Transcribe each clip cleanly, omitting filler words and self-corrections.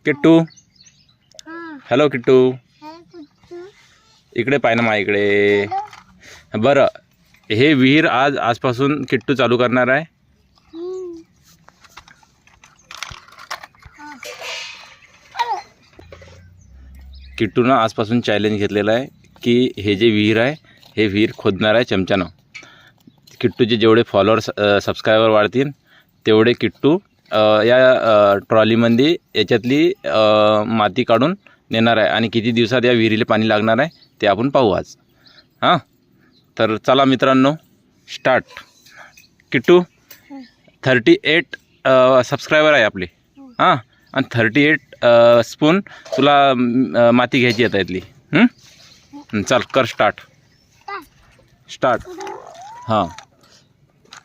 Kittu, hello Kittu, इकडे पाय ना मा इकडे. बरं, हे विहीर आजपासून किट्टू चालू करणार आहे. किट्टूनं आजपासून चॅलेंज घेतलेलं आहे की हे जे विहीर आहे हे विहीर खोदणार आहे चमच्यानं. किट्टूचे जेवढे फॉलोअर्स सबस्क्रायबर वाढतील तेवढे किट्टू या ट्रॉलीमध्ये याच्यातली माती काढून नेणार आहे. आणि किती दिवसात या विहिरीला पाणी लागणार आहे ते आपण पाहू आज. हां, तर चला मित्रांनो, स्टार्ट. किट्टू, 38 सबस्क्रायबर आहे आपले. हां, आणि 38 स्पून तुला माती घ्यायची आता इथली. चल कर स्टार्ट. हां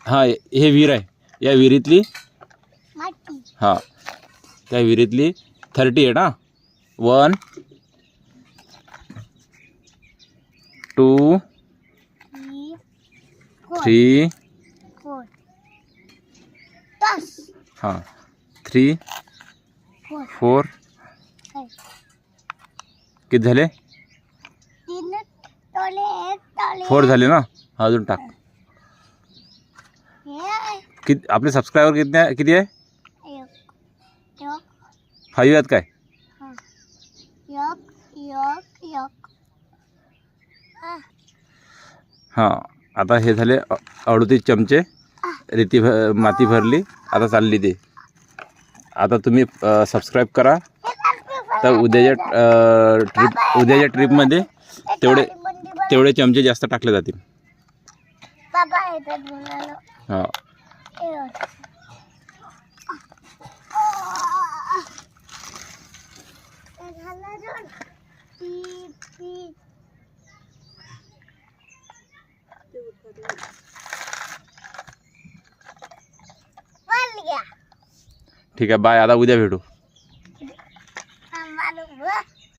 हां, हे विहीर आहे, या विहिरीतली हां, त्या विहिरीतली 38. हां, 1 2 3 हां 3 4 किती झाले? 4 झाले ना. अजून टाक. किती आपले सबस्क्रायबर किती आहे? 5 आहेत काय? हां, आता हे झाले 38 चमचे माती भरली. आता चालली ते. आता तुम्ही सबस्क्राईब करा, तर उद्याच्या ट्रिपमध्ये तेवढे चमचे जास्त टाकले जातील. हां, ठीक आहे, बाय. आता उद्या भेटू.